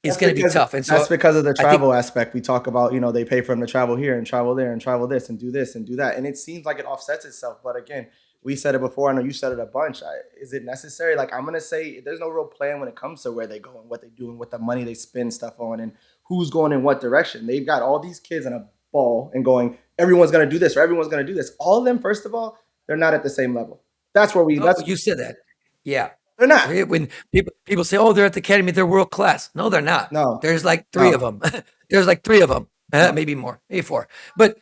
It's going to be tough. And so that's because of the I think travel aspect. We talk about, they pay for them to travel here and travel there and travel this and do that. And it seems like it offsets itself. But again, we said it before. I know you said it a bunch. Is it necessary? Like, I'm going to say there's no real plan when it comes to where they go and what they do and what the money they spend stuff on and who's going in what direction. They've got all these kids in a ball and going, everyone's going to do this or everyone's going to do this. All of them, first of all, they're not at the same level. That's where you said that. Yeah. They're not. When people say, "Oh, they're at the academy, they're world class." No, they're not. No. There's like 3 of them. There's like 3 of them, maybe more, maybe 4. But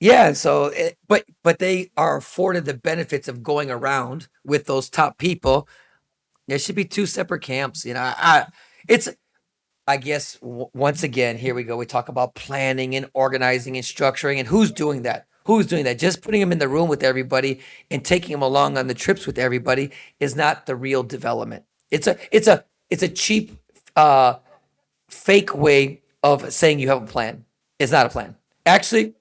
yeah, so but they are afforded the benefits of going around with those top people. There should be 2 separate camps. I guess once again, here we go. We talk about planning and organizing and structuring, and who's doing that? Who's doing that? Just putting them in the room with everybody and taking them along on the trips with everybody is not the real development. It's a cheap, fake way of saying you have a plan. It's not a plan. Actually,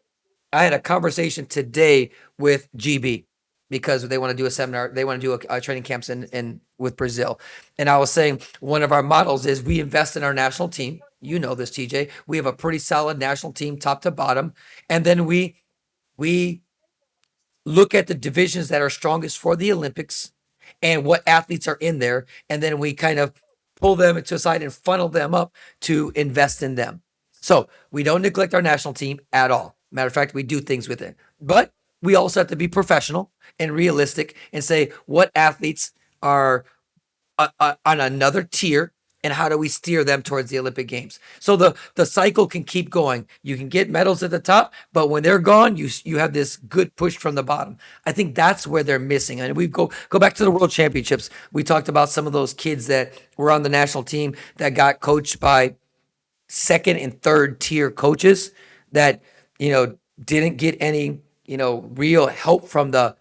I had a conversation today with GB because they want to do a seminar. They want to do a training camps in with Brazil. And I was saying one of our models is we invest in our national team. You know this, TJ. We have a pretty solid national team, top to bottom. And then we look at the divisions that are strongest for the Olympics and what athletes are in there. And then we kind of pull them to a side and funnel them up to invest in them. So we don't neglect our national team at all. Matter of fact, we do things with it. But we also have to be professional and realistic and say what athletes are on another tier and how do we steer them towards the Olympic Games. So the cycle can keep going. You can get medals at the top, but when they're gone, you have this good push from the bottom. I think that's where they're missing. And we go back to the World Championships. We talked about some of those kids that were on the national team that got coached by second and third tier coaches that didn't get any real help from the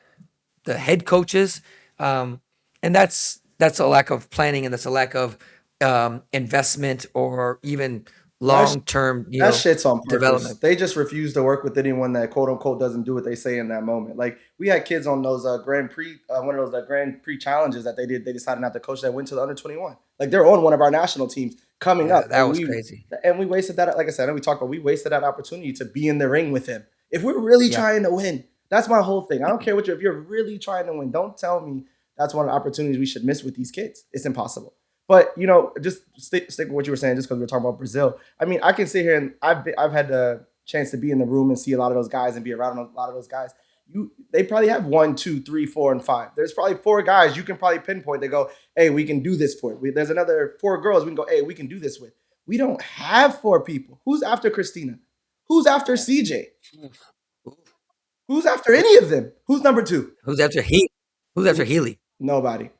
head coaches, and that's a lack of planning and that's a lack of investment or even long-term that shit's on purpose. development. They just refuse to work with anyone that quote unquote doesn't do what they say in that moment. Like we had kids on those Grand Prix, one of those Grand Prix challenges that they did. They decided not to coach that went to the under 21. Like they're on one of our national teams coming up. That was crazy. And we wasted that. Like I said, we talked about we wasted that opportunity to be in the ring with him. If we're really trying to win, that's my whole thing. I don't care if you're really trying to win. Don't tell me that's one of the opportunities we should miss with these kids. It's impossible. But just stick with what you were saying, just because we're talking about Brazil. I mean, I can sit here and I've had the chance to be in the room and see a lot of those guys and be around a lot of those guys. They probably have 1, 2, 3, 4, and 5. There's probably 4 guys you can probably pinpoint. They go, hey, we can do this for. There's another 4 girls we can go, hey, we can do this with. We don't have 4 people. Who's after Christina? Who's after CJ? Who's after any of them? Who's number 2? Who's after Healy? Nobody.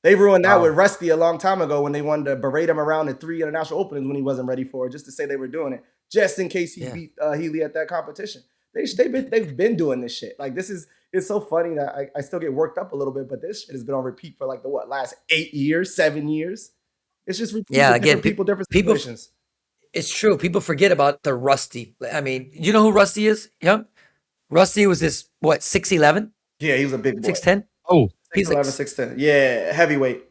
They ruined that with Rusty a long time ago when they wanted to berate him around at 3 international openings when he wasn't ready for it, just to say they were doing it, just in case he beat Healy at that competition. They've been doing this shit. Like it's so funny that I still get worked up a little bit, but this shit has been on repeat for like the last 8 years, 7 years. It's just repeat. Yeah, again, different situations. It's true. People forget about the Rusty. I mean, you know who Rusty is? Yeah, Rusty was this 6'11"? Yeah, he was a big boy. 6'10"? Oh, He's 6'11", 6'10". Yeah, heavyweight.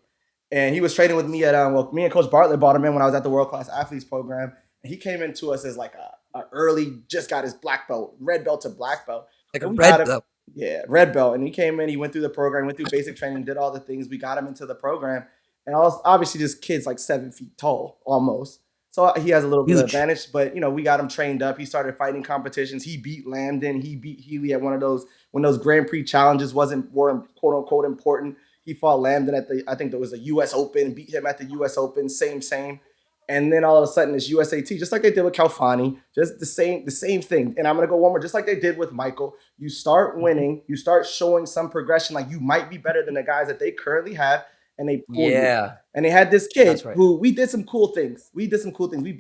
And he was training with me at me and Coach Bartlett brought him in when I was at the World Class Athletes program. And he came into us as like a early, just got his black belt, red belt to black belt. Like And a we got red him, belt. yeah, red belt. And he came in, he went through the program, went through basic training, did all the things. We got him into the program. And obviously this kid's like 7 feet tall almost. So he has a little bit of Huge. advantage, but we got him trained up. He started fighting competitions. He beat Lambden. He beat Healy at one of those when those Grand Prix challenges were quote unquote important. He fought Lambden at I think there was a U.S. Open, beat him at the U.S. Open, same. And then all of a sudden it's USAT, just like they did with Kalfani, just the same thing. And I'm gonna go one more, just like they did with Michael. You start winning, you start showing some progression, like you might be better than the guys that they currently have, and they pull you. Yeah. And they had this kid That's right. who we did some cool things. We beat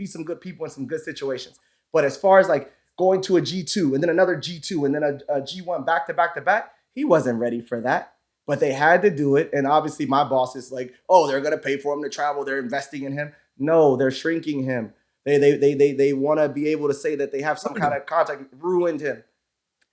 some good people in some good situations. But as far as like going to a G2 and then another G2 and then a G1 back to back, he wasn't ready for that. But they had to do it. And obviously my boss is like, oh, they're going to pay for him to travel. They're investing in him. No, they're shrinking him. They want to be able to say that they have some kind of contact, ruined him.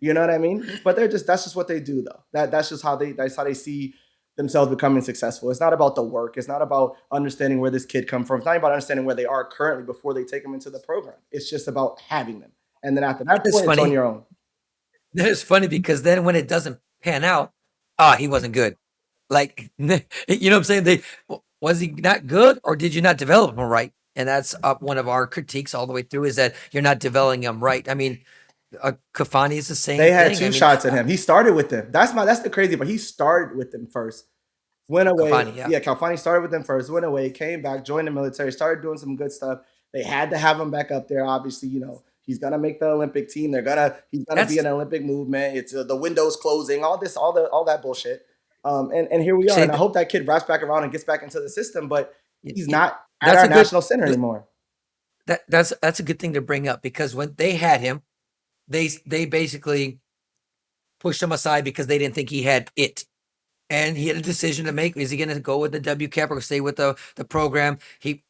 You know what I mean? But that's just what they do though. That's how they see themselves becoming successful. It's not about the work. It's not about understanding where this kid come from. It's not about understanding where they are currently before they take them into the program. It's just about having them. And then after that point, it's on your own. That is funny because then when it doesn't pan out, he wasn't good. Like, you know what I'm saying? Was he not good or did you not develop him right? And that's one of our critiques all the way through is that you're not developing him right. I mean, Kafani is the same thing. They had two shots at him. He started with them. That's the crazy part. He started with them first. Went away. Kalfani started with them first. Went away. Came back. Joined the military. Started doing some good stuff. They had to have him back up there. Obviously, he's gonna make the Olympic team. He's gonna be an Olympic movement. It's the window's closing. All that bullshit. And here we are. And I hope that kid wraps back around and gets back into the system. But he's not at our national center anymore. That's a good thing to bring up because when they had him, they basically pushed him aside because they didn't think he had it. And he had a decision to make. Is he going to go with the WCAP or stay with the program? He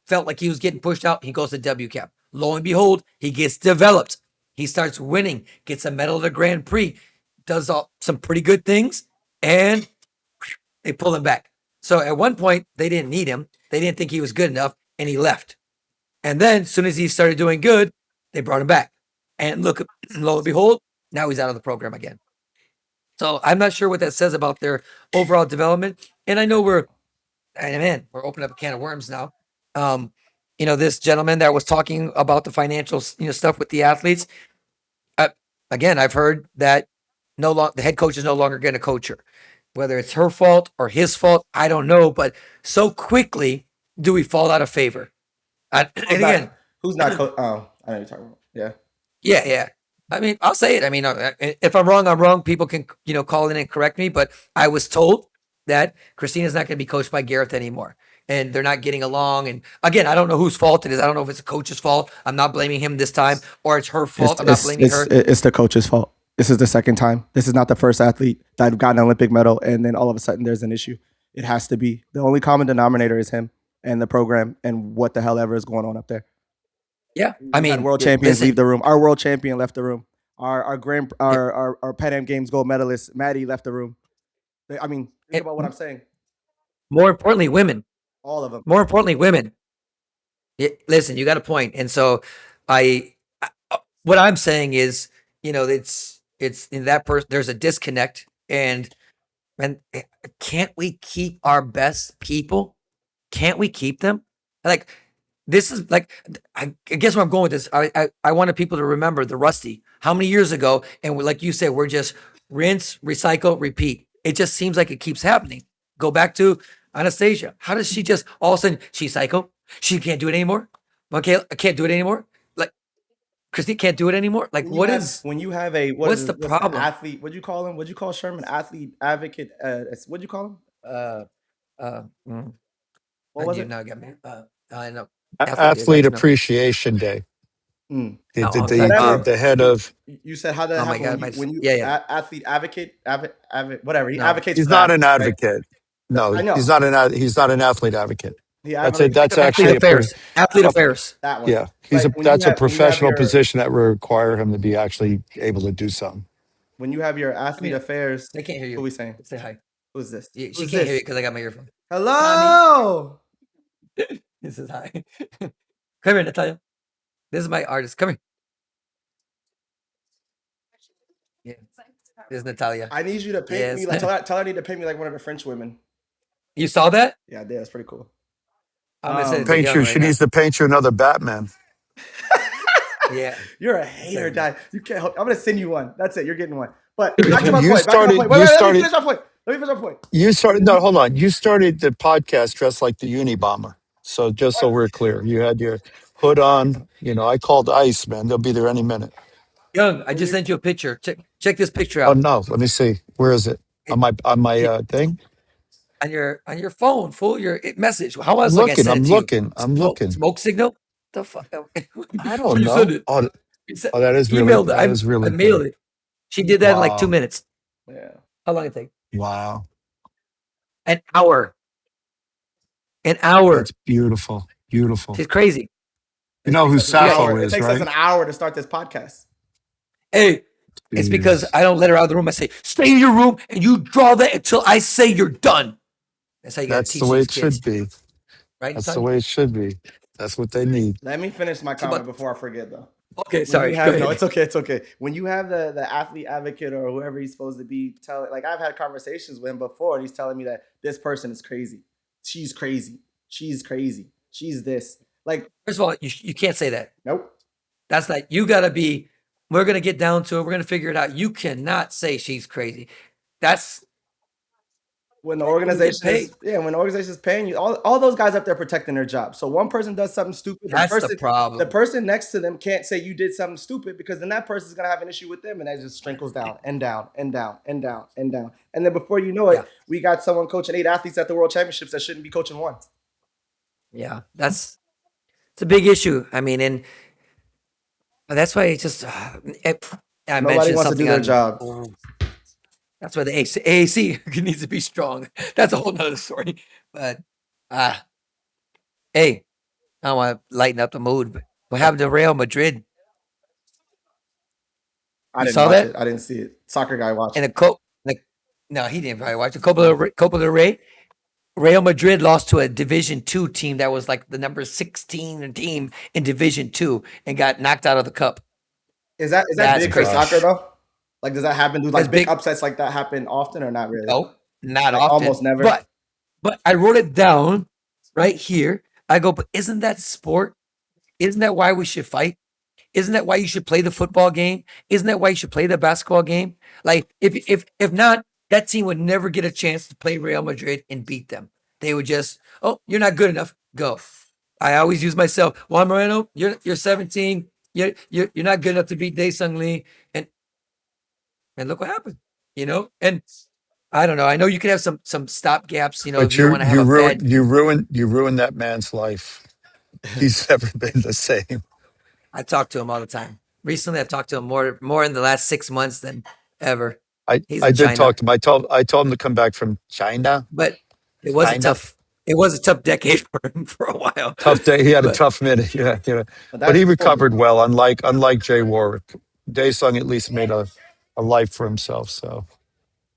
felt like he was getting pushed out. He goes to WCAP. Lo and behold, he gets developed. He starts winning, gets a medal at the Grand Prix, does some pretty good things, and they pull him back. So at one point, they didn't need him. They didn't think he was good enough, and he left. And then as soon as he started doing good, they brought him back. And look, lo and behold, now he's out of the program again. So I'm not sure what that says about their overall development. And I know we're opening up a can of worms now. This gentleman that was talking about the financial, stuff with the athletes. Again, I've heard that the head coach is no longer going to coach her. Whether it's her fault or his fault, I don't know. But so quickly do we fall out of favor. Who's not? I know you're talking about. Yeah. Yeah. I mean, I'll say it. I mean, if I'm wrong, I'm wrong. People can, call in and correct me. But I was told that Christina's not going to be coached by Gareth anymore, and they're not getting along. And again, I don't know whose fault it is. I don't know if it's the coach's fault. I'm not blaming him this time, or it's her fault. I'm not blaming her. It's the coach's fault. This is the second time. This is not the first athlete that got an Olympic medal, and then all of a sudden there's an issue. It has to be. The only common denominator is him and the program and what the hell ever is going on up there. Yeah, I mean, world champions leave the room. Our world champion left the room. Our Pan Am Games gold medalist Maddie left the room. Think about what I'm saying. More importantly, women. All of them. More importantly, women. Listen, you got a point. And so what I'm saying is, it's in that person. There's a disconnect, and can't we keep our best people? Can't we keep them? Like, this is like, I guess where I'm going with this, I wanted people to remember the Rusty. How many years ago? And like you said, we're just rinse, recycle, repeat. It just seems like it keeps happening. Go back to Anastasia. How does she just all of a sudden she's psycho? She can't do it anymore. Okay, I can't do it anymore. Like, Christine can't do it anymore. Like, what's the problem? Athlete? What'd you call him? What'd you call Sherman? Athlete advocate? What'd you call him? What was it? Now got me. I know. Athlete Appreciation Day. The head of. You said how that happened when you athlete advocate, whatever. He advocates. He's not an advocate. Right? No, I know. He's not an athlete advocate. That's actually athlete affairs. That one. Yeah, that's a professional position that will require him to be actually able to do something. When you have your athlete affairs, they can't hear you. Who are we saying? Say hi. Who's this? She can't hear you because I got my earphone. Hello. This is hi. Come here, Natalia. This is my artist. Come here. Yeah. This is Natalia. I need you to paint me Yes. like tell her I need to paint me like one of the French women. You saw that? Yeah, I did. That's pretty cool. I'm gonna send it to Paint Young you. right She now. needs to paint you another Batman. Yeah. You're a hater, guy. You can't help. I'm gonna send you one. That's it. You're getting one. But You back to my point. started. Wait, You let me started. finish my point. Let me finish my point. You started. No, hold on. You started the podcast dressed like the Unabomber. So just so we're clear, you had your hood on. You know, I called ICE, man. They'll be there any minute. Young, I just sent you a picture. Check this picture Oh out. no, let me see. Where is it? On my thing. On your phone, full your message. How was like I sent I'm it to you? looking. I'm looking. Smoke signal? The fuck? I When don't you send know. it? Oh, You sent, oh, that is really. emailed it. That is I really mailed cool. it. She did that in like 2 Wow. minutes. Yeah. How long did it take? Wow. An hour. An hour. That's beautiful. Beautiful. She's crazy. You know who It takes us an Sappho hour. It is, takes us right? an hour to start this podcast. Hey, it's because Jeez. I don't let her out of the room. I say, stay in your room and you draw that until I say you're done. That's how you got to That's the teach way these it should kids. be. Right? That's the Son? way it should be. That's what they need. Let me finish my So, comment but, before I forget, though. okay, When sorry. you Go have ahead. no, it's okay, it's okay. When you have the athlete advocate or whoever he's supposed to be telling, like I've had conversations with him before, and he's telling me that this person is crazy. She's crazy. She's crazy. She's this. Like, First of all, you can't say that. nope. That's like, you got to be, we're going to get down to it. We're going to figure it out. You cannot say she's crazy. That's When the people who get organization is, paid. when the organization is paying you, all those guys up there protecting their job. So one person does something stupid, That's the the problem. person next to them can't say you did something stupid because then that person's gonna have an issue with them, and that just trickles down and down and down and down and down. And then before you know it, Yeah. we got someone coaching 8 athletes at the World Championships that shouldn't be coaching one. Yeah, it's a big issue. I mean, and that's why it's just, I Nobody mentioned wants to do something their on, job. that's why the AAC needs to be strong. That's a whole nother story. But, hey, I want to lighten up the mood. But what happened to Real Madrid? I You didn't saw watch that? it. I didn't see it. Soccer guy watched. And no, he didn't probably watch the Copa del Rey. Real Madrid lost to a Division II team that was like the number 16 team in Division II and got knocked out of the cup. Is that That's big for crazy. soccer though? Like, does that happen? Do like That's big big. upsets like that happen often or not really? No, not Like, often. almost never. But I wrote it down right here. I go, but isn't that sport? Isn't that why we should fight? Isn't that why you should play the football game? Isn't that why you should play the basketball game? Like if not, that team would never get a chance to play Real Madrid and beat them. They would just, oh, you're not good enough. Go. I always use myself. Juan Moreno, you're 17. You're not good enough to beat Dae-Sung Lee. And look what happened. And I don't know. I know you could have some stop gaps, if But you don't want to have a bad. you ruined that man's life. He's never been the same. I talk to him all the time. Recently, I've talked to him more in the last 6 months than ever. He's I in did China, talk to him. I told him to come back from China. but it was a China. tough decade for him for a while. Tough day. He had a But tough minute. Yeah, yeah. But But that's he recovered well. Unlike Jay Warwick, Daesung at least made a life for himself. So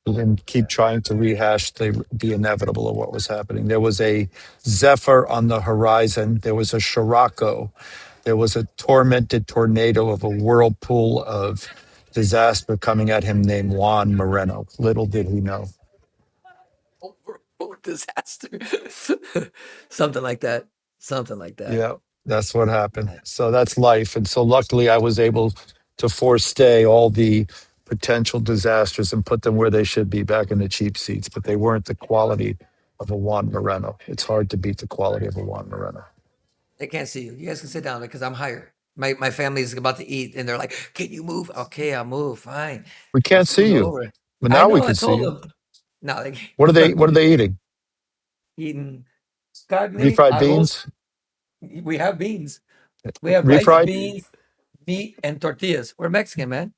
he didn't keep trying to rehash the inevitable of what was happening. There was a Zephyr on the horizon. There was a Scirocco. There was a tormented tornado of a whirlpool of disaster coming at him named Juan Moreno. Little did he know. disaster, something like that. Something like that. Yeah, that's what happened. So that's life. And so luckily I was able to forestay all the potential disasters and put them where they should be, back in the cheap seats, but they weren't the quality of a Juan Moreno. It's hard to beat the quality of a Juan Moreno. They can't see you. You guys can sit down because I'm higher. My family is about to eat, and they're like, "Can you move?" Okay, I'll move. Fine. We My can't see food's you, over. but I now we know. I can see told you. them. No, they What are they eating? eating carne, Refried arroz. beans? We have beans. We have rice, Refried? beans, meat, and tortillas. We're Mexican, man.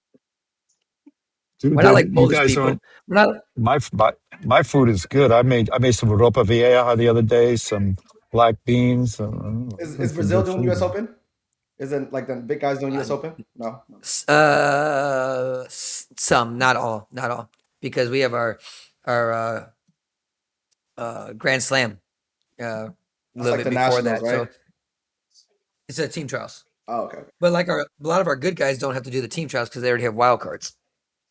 Dude, We're not like you Polish guys people. aren't. We're not. My food is good. I made some ropa vieja the other day, some black beans. Is Some Brazil good doing food, U.S. man. Open? Isn't like the big guys doing U.S. Open? No. Some, not all, because we have our Grand Slam. A That's little like bit the before nationals, that. right? So it's a team trials. Oh, okay. But like a lot of our good guys don't have to do the team trials because they already have wild cards.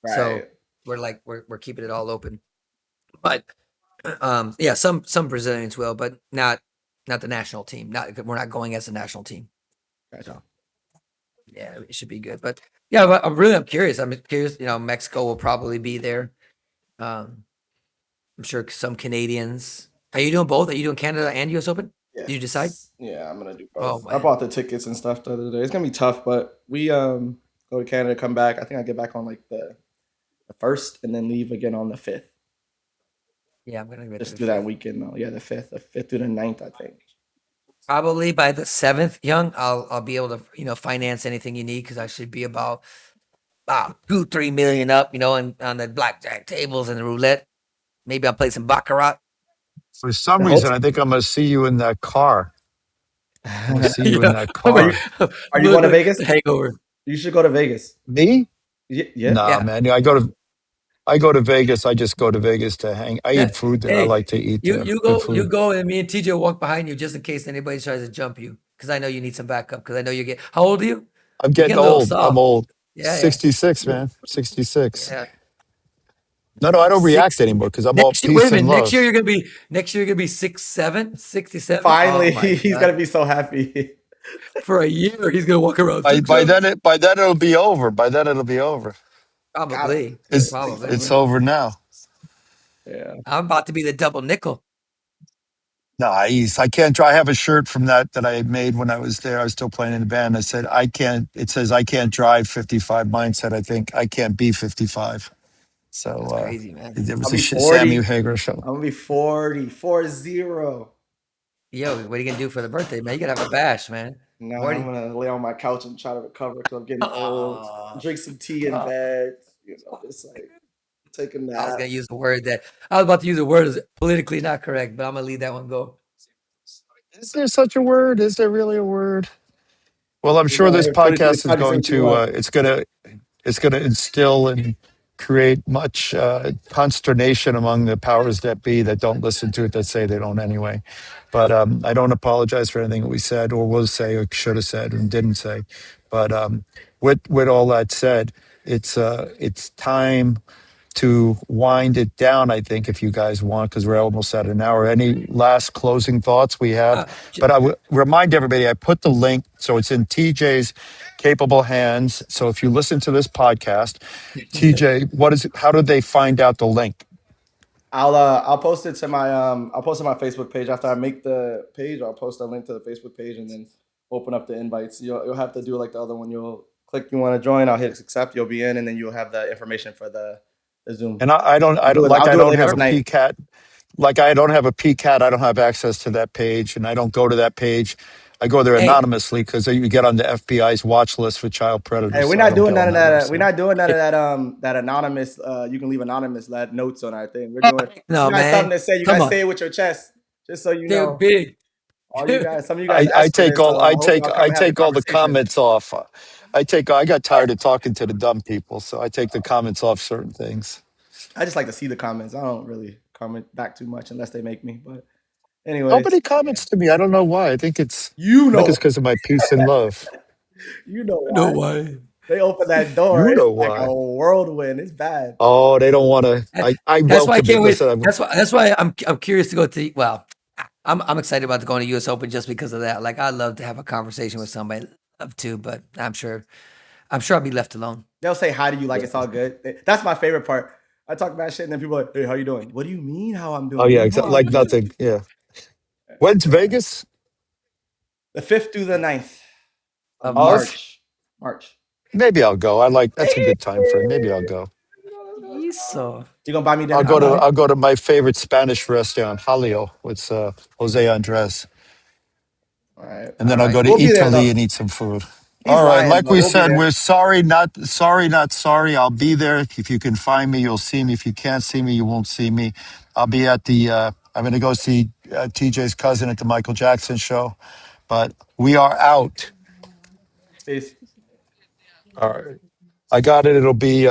So Right. we're keeping it all open. But yeah, some Brazilians will, but not the national team. We're not going as a national team. Gotcha. So yeah, it should be good. But yeah, but I'm curious. I'm curious. Mexico will probably be there. I'm sure some Canadians. Are you doing both? Are you doing Canada and US Open? Yeah. Did you decide? Yeah, I'm gonna do Oh both. I man. bought the tickets and stuff the other day. It's gonna be tough, but we go to Canada, come back. I think I get back on like the first, and then leave again on the 5th. Yeah, I'm gonna get Just to do the that 5th. weekend though. Yeah, the 5th through the 9th, I think. Probably by the 7th, Young, I'll be able to finance anything you need because I should be about 2-3 million up, and on the blackjack tables and the roulette. Maybe I'll play some baccarat. For some The reason, host. I think I'm going to see you in that car. I'm going to see you in Yeah, that Are you car. I'm are gonna you look going to like Vegas? the Hangover. You should go to Vegas. Me? Yeah. Nah, Yeah, man. I go to Vegas. I just go to Vegas to hang. I yeah. eat food there. I Hey, like to eat you there. you Good go you food. go and me and TJ will walk behind you just in case anybody tries to jump you because I know you need some backup because I know you get. How old are you? I'm You're getting getting a little old. I'm soft. old. Yeah, 66, man. 66. yeah. No, I don't react 60. anymore because I'm all Next year, wait a peace and minute. Next year love. you're gonna be 6'7", 67. Oh Finally, my he's god! gonna be so happy. For a year, he's gonna walk around By by 6'7". then it by then it'll be over. By then it'll be over. Gotta Probably, be probably. It's 67. over now. Yeah. I'm about to be the double nickel. Nice. I can't try. I have a shirt from that I made when I was there. I was still playing in the band. I said, I can't, it says, I can't drive 55. Mine said, I think I can't be 55. So That's crazy, man. it was I'll a be Sammy 40. Hagar show. I'm gonna be 40. 40. Yo, what are you gonna do for the birthday, man? You gotta have a bash, man. Nah, I'm 40. gonna lay on my couch and try to recover because I'm getting old. Oh, Drink some tea in oh, bed. Just like take a I was nap. gonna use the word that I was about to use a word that's politically not correct, but I'm gonna leave that one go. Is there such a word? Is there really a word? Well, I'm sure this Politically, podcast is probably say going what you to, want. it's going to instill and create much consternation among the powers that be that don't listen to it, that say they don't anyway. But I don't apologize for anything we said or will say or should have said and didn't say. But with all that said, it's time to wind it down, I think, if you guys want, because we're almost at an hour. Any last closing thoughts we have? J- But I would remind everybody, I put the link, so it's in TJ's capable hands. So if you listen to this podcast, TJ, how do they find out the link? I'll post it to my I'll post it on my Facebook page after I make the page. I'll post a link to the Facebook page and then open up the invites. You'll have to do like the other one. You'll click you want to join. I'll hit accept. You'll be in, and then you'll have the information for the Zoom. And I don't, like, I'll I do it don't later have a tonight. PCAT. Like, I don't have a PCAT. I don't have access to that page, and I don't go to that page. I go there Hey, anonymously because you get on the FBI's watch list for child Hey, predators. we're So I not don't doing go none on of that that. We're website. not doing none of that anonymous. You can leave anonymous notes on our thing. We're doing. no, You got something man. to say. You Come guys on. say it with your chest, just so you They're know. big. All you guys, some of you guys I asked for take this, all so I hope y'all come I and have the take all the conversation. comments off. I got tired of talking to the dumb people, so I take the comments off certain things. I just like to see the comments. I don't really comment back too much unless they make me. But anyways, Nobody yeah. comments to me. I don't know why. You I think know, it's because of my peace and love. you know No why way. they open that door. You It's know like a why? whirlwind. It's bad. Oh, they don't want to. I That's why I welcome it. can't wait. Listen, That's why I'm curious to go to. Well, I'm excited about going to U.S. Open just because of that. Like I'd love to have a conversation with somebody. Love to, but I'm sure I'll be left alone. They'll say hi to you like Yeah. it's all good. That's my favorite part. I talk about shit and then people are like, "Hey, how you doing? What do you mean how I'm oh doing? yeah, You know I'm like good." nothing. Yeah. When's Yeah. Vegas? The 5th through the 9th of Of Of? March. March. March. Maybe I'll go. That's a good time frame. Maybe I'll go. So You gonna buy me I'll dinner? all go to right. I'll go to my favorite Spanish restaurant, Jaleo, with Jose Andres, All right, and all then I'll right. go to We'll be there Italy though. and eat some food. He's All right, lying, like but we we'll be said, there. we're sorry, not sorry. I'll be there. If you can find me, you'll see me. If you can't see me, you won't see me. I'll be at the. I'm going to go see TJ's cousin at the Michael Jackson show, but we are out. Peace. All right, I got it. It'll be.